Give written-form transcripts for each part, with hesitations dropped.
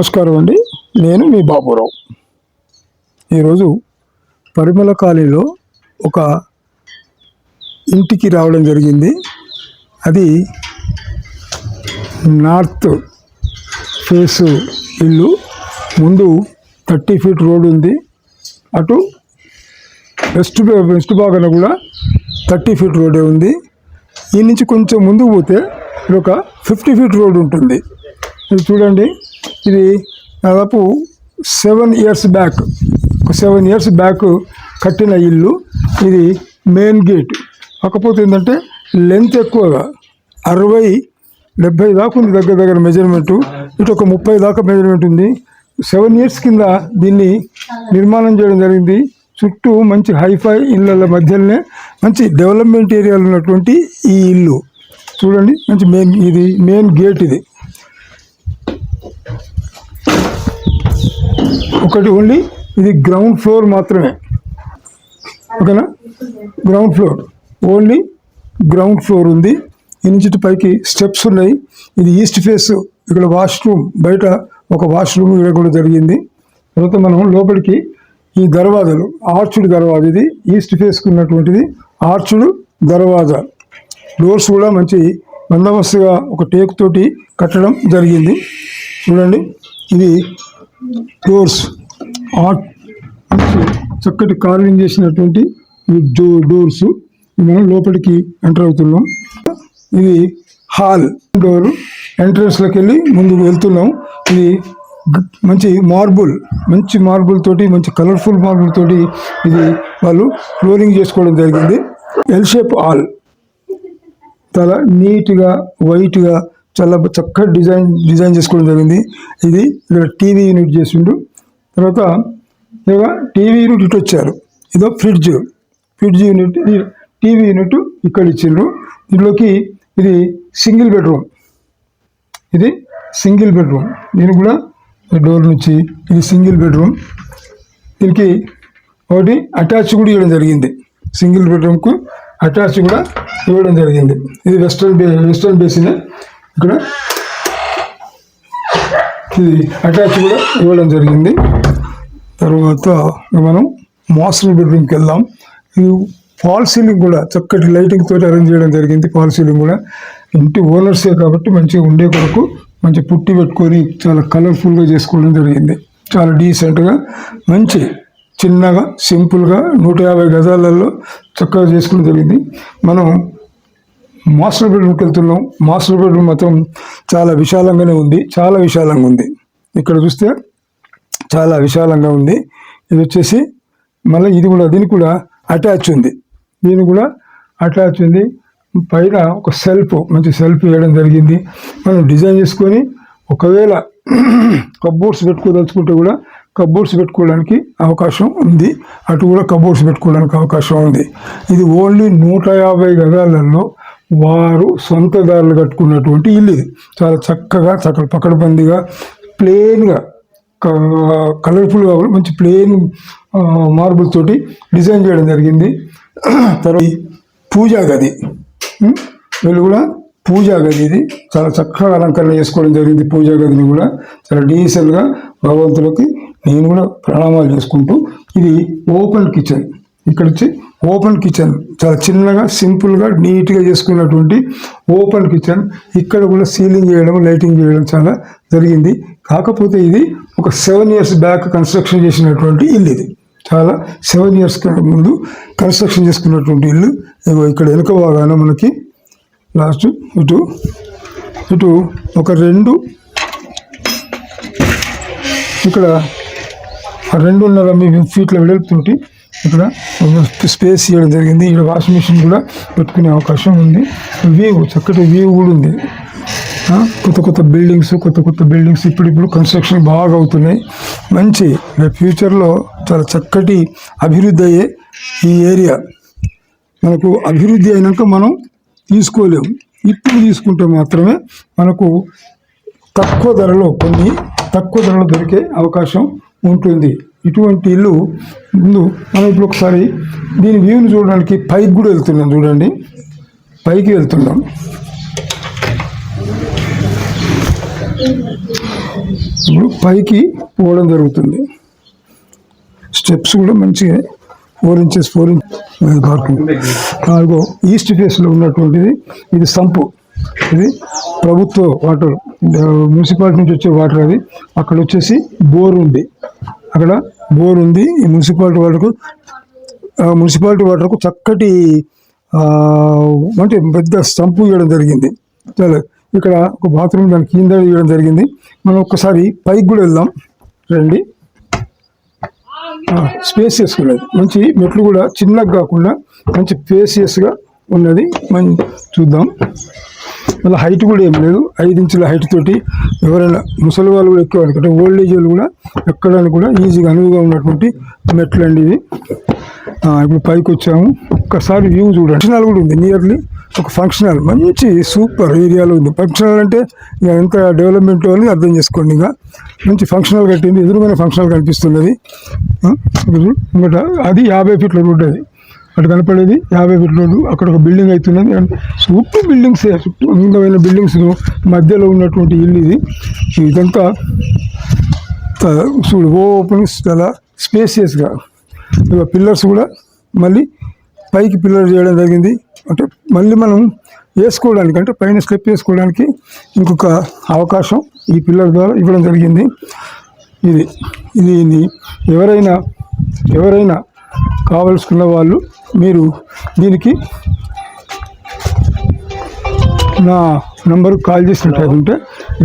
నమస్కారం అండి. నేను మీ బాబురావు. ఈరోజు పరిమళ కాలనీలో ఒక ఇంటికి రావడం జరిగింది. అది నార్త్ ఫేసు ఇల్లు. ముందు 30 ఫీట్ రోడ్ ఉంది. అటు వెస్ట్ భాగాన కూడా 30 ఫీట్ రోడే ఉంది. ఈ నుంచి కొంచెం ముందుకు పోతే ఇది ఒక 50 ఫీట్ రోడ్ ఉంటుంది. ఇది చూడండి, ఇది దాదాపు 7 ఇయర్స్ బ్యాక్ కట్టిన ఇల్లు. ఇది మెయిన్ గేట్. కాకపోతే ఏంటంటే లెంత్ ఎక్కువగా 60-70 దాకా ఉంది దగ్గర మెజర్మెంటు. ఇటు ఒక 30 దాకా మెజర్మెంట్ ఉంది. 7 ఇయర్స్ కింద దీన్ని నిర్మాణం చేయడం జరిగింది. చుట్టూ మంచి హైఫై ఇళ్ళ మధ్యలోనే మంచి డెవలప్మెంట్ ఏరియాలో ఉన్నటువంటి ఈ ఇల్లు చూడండి. మంచి మెయిన్ గేట్. ఇది ఒకటి ఓన్లీ ఇది గ్రౌండ్ ఫ్లోర్ మాత్రమే. ఓకేనా, ఓన్లీ గ్రౌండ్ ఫ్లోర్ ఉంది. ఈ నుంచి పైకి స్టెప్స్ ఉన్నాయి. ఇది ఈస్ట్ ఫేస్. ఇక్కడ వాష్రూమ్, బయట ఒక వాష్రూమ్ కూడా జరిగింది. తర్వాత మనం లోపలికి ఈ దర్వాజాలు, ఆర్చుడ్ దర్వాజా, ఇది ఈస్ట్ ఫేస్కి ఉన్నటువంటిది ఆర్చుడ్ దర్వాజా. డోర్స్ కూడా మంచి బందోబస్తుగా ఒక టేక్ తోటి కట్టడం జరిగింది. చూడండి, ఇది డోర్స్ చక్కటి కార్వింగ్ చేసినటువంటి డోర్స్. మనం లోపలికి ఎంటర్ అవుతున్నాం. ఇది హాల్ డోర్. ఎంట్రన్స్లోకి వెళ్ళి ముందుకు వెళ్తున్నాం. ఇది మంచి మార్బుల్ తోటి, మంచి కలర్ఫుల్ మార్బుల్ తోటి ఇది వాళ్ళు ఫ్లోరింగ్ చేసుకోవడం జరిగింది. ఎల్ షేప్ హాల్, చాలా నీట్గా వైట్గా చాలా చక్కటి డిజైన్ చేసుకోవడం జరిగింది. ఇది ఇక్కడ టీవీ యూనిట్ చేసిండు. తర్వాత ఇక టీవీ యూనిట్ ఇటు వచ్చారు. ఇదో ఫ్రిడ్జ్ యూనిట్, టీవీ యూనిట్ ఇక్కడ ఇచ్చిండ్రు. దీంట్లోకి ఇది సింగిల్ బెడ్రూమ్. దీనికి కూడా డోర్ నుంచి ఇది సింగిల్ బెడ్రూమ్. దీనికి ఒకటి అటాచ్ కూడా ఇవ్వడం జరిగింది. సింగిల్ బెడ్రూమ్కు అటాచ్ కూడా ఇవ్వడం జరిగింది. ఇది వెస్టర్న్ బేసిన్. ఇక్కడ ఇది అటాచ్ కూడా ఇవ్వడం జరిగింది. తర్వాత మనం మాస్టర్ బెడ్రూమ్కి వెళ్దాం. ఇది ఫాల్ సీలింగ్ కూడా చక్కటి లైటింగ్ తోటి అరేంజ్ చేయడం జరిగింది. ఫాల్ సీలింగ్ కూడా ఇంటి ఓనర్సే కాబట్టి మంచిగా ఉండే కొరకు మంచి పుట్టి పెట్టుకొని చాలా కలర్ఫుల్గా చేసుకోవడం జరిగింది. చాలా డీసెంట్గా, మంచి చిన్నగా, సింపుల్గా 150 గజాలలో చక్కగా చేసుకోవడం జరిగింది. మనం మాస్టర్ బెడ్రూమ్కి వెళ్తున్నాం. మాస్టర్ బెడ్రూమ్ మొత్తం చాలా విశాలంగా ఉంది. ఇక్కడ చూస్తే చాలా విశాలంగా ఉంది. ఇది వచ్చేసి మళ్ళీ దీనికి కూడా అటాచ్ ఉంది. పైన ఒక మంచి సెల్ఫ్ వేయడం జరిగింది. మనం డిజైన్ చేసుకొని ఒకవేళ కబోర్డ్స్ పెట్టుకోదలుచుకుంటే కూడా కబోర్డ్స్ పెట్టుకోవడానికి అవకాశం ఉంది. అటు కూడా కబోర్డ్స్ పెట్టుకోవడానికి అవకాశం ఉంది. ఇది ఓన్లీ 150 గజాలలో వారు సొంతదారులు కట్టుకున్నటువంటి ఇల్లు. ఇది చాలా చక్కగా పకడ్బందీగా ప్లెయిన్గా కలర్ఫుల్గా మంచి ప్లెయిన్ మార్బుల్ తోటి డిజైన్ చేయడం జరిగింది. తర్వాత పూజా గది, ఇది చాలా చక్కగా అలంకరణ చేసుకోవడం జరిగింది. పూజా గదిని కూడా చాలా డీసెంట్గా భగవంతులకి నేను కూడా ప్రణామాలు చేసుకుంటూ, ఇది ఓపెన్ కిచెన్. ఇక్కడ వచ్చి ఓపెన్ కిచెన్ చాలా చిన్నగా, సింపుల్గా, నీట్గా చేసుకున్నటువంటి ఓపెన్ కిచెన్. ఇక్కడ కూడా సీలింగ్ చేయడం, లైటింగ్ చేయడం చాలా జరిగింది. కాకపోతే ఇది ఒక 7 ఇయర్స్ బ్యాక్ కన్స్ట్రక్షన్ చేసినటువంటి ఇల్లు. ఇది చాలా 7 ఇయర్స్ ముందు కన్స్ట్రక్షన్ చేసుకున్నటువంటి ఇల్లు. ఇక్కడ వెనుక భాగాన మనకి లాస్ట్ ఇటు ఒక 2 ఇక్కడ 2.5 ఫీట్ల వెడల్పుతోటి ఇక్కడ స్పేస్ ఇవ్వడం జరిగింది. ఇక్కడ వాషింగ్ మిషన్ కూడా పెట్టుకునే అవకాశం ఉంది. చక్కటి వ్యూ కూడా ఉంది. కొత్త బిల్డింగ్స్ ఇప్పుడు కన్స్ట్రక్షన్ బాగా అవుతున్నాయి. మంచి ఫ్యూచర్లో చాలా చక్కటి అభివృద్ధి అయ్యే ఈ ఏరియా. మనకు అభివృద్ధి అయినాక మనం తీసుకోలేము. ఇప్పుడు తీసుకుంటే మాత్రమే మనకు తక్కువ ధరలో దొరికే అవకాశం ఉంటుంది. ఇటువంటి ఇల్లు ముందు మనం ఇప్పుడు ఒకసారి దీని వ్యూని చూడడానికి పైకి కూడా వెళ్తున్నాం. చూడండి, పైకి వెళ్తున్నాం. ఇప్పుడు పైకి పోవడం జరుగుతుంది. స్టెప్స్ కూడా మంచిగా 4 ఇంచెస్ పార్కింగ్. అదిగో ఈస్ట్ ఫేస్లో ఉన్నటువంటిది ఇది సంపు. ఇది ప్రభుత్వ వాటర్, మున్సిపాలిటీ నుంచి వచ్చే వాటర్. అది అక్కడ వచ్చేసి బోర్ ఉంది. అక్కడ బోర్ ఉంది. ఈ మున్సిపాలిటీ వాటర్కు చక్కటి అంటే పెద్ద సంపు ఇవ్వడం జరిగింది. చాలా ఇక్కడ ఒక బాత్రూమ్ దాని కింద ఇవ్వడం జరిగింది. మనం ఒక్కసారి పైకి కూడా వెళ్దాం రండి. స్పేసియస్ ఉన్నది, మంచి మెట్లు కూడా చిన్నగా కాకుండా మంచి స్పేసియస్గా ఉన్నది. మనం చూద్దాం. మళ్ళీ హైట్ కూడా ఏం లేదు, 5 ఇంచుల హైట్ తోటి ఎవరైనా ముసలి వాళ్ళు కూడా ఎక్కేవాళ్ళు, అంటే ఓల్డ్ ఏజ్ వాళ్ళు కూడా ఎక్కడానికి కూడా ఈజీగా అనువుగా ఉన్నటువంటి మెట్లు అండి ఇవి. ఇప్పుడు పైకి వచ్చాము. ఒక్కసారి వ్యూ చూడండి. ఫంక్షన్ హాల్ కూడా ఉంది, నియర్లీ ఒక ఫంక్షన్ హాల్, మంచి సూపర్ ఏరియాలో ఉంది. ఫంక్షన్ హాల్ అంటే ఇక ఎంత డెవలప్మెంట్ అని అర్థం చేసుకోండి. ఇక మంచి ఫంక్షన్ హాల్ కట్టింది, ఎదురుగానే ఫంక్షన్ హాల్ కనిపిస్తున్నది. ఇంకట అది 50 ఫీట్ల రోడ్డు, అది అటు కనపడేది 50 ఫీట్ల రోడ్డు. అక్కడ ఒక బిల్డింగ్ అవుతున్నది, చుట్టూ బిల్డింగ్సే, చుట్టూ అందమైన బిల్డింగ్స్ మధ్యలో ఉన్నటువంటి ఇల్లు ఇది. ఇదంతా చూడు ఓపెన్, చాలా స్పేసియస్గా. ఇక పిల్లర్స్ కూడా మళ్ళీ పైకి పిల్లర్ చేయడం జరిగింది. అంటే మళ్ళీ మనం వేసుకోవడానికి, అంటే పైన స్టెప్ వేసుకోవడానికి ఇంకొక అవకాశం ఈ పిల్లర్ ద్వారా ఇవ్వడం జరిగింది. ఇది ఎవరైనా కావలసుకున్న వాళ్ళు మీరు దీనికి నా నంబర్కి కాల్ చేసినట్లయితే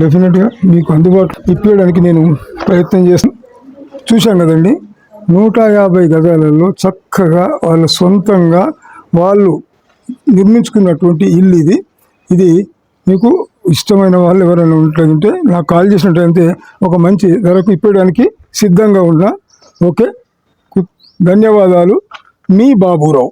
డెఫినెట్గా మీకు అందుబాటులో ఇప్పించడానికి నేను ప్రయత్నం చేస్తాను. చూశాం కదండి, 150 గజాలలో చక్కగా వాళ్ళ సొంతంగా వాళ్ళు నిర్మించుకున్నటువంటి ఇల్లు ఇది. ఇది మీకు ఇష్టమైన వాళ్ళు ఎవరైనా ఉంటుందంటే నాకు కాల్ చేసినట్టయితే ఒక మంచి ధరకు ఇప్పడానికి సిద్ధంగా ఉన్నా. ఓకే, ధన్యవాదాలు. మీ బాబురావు.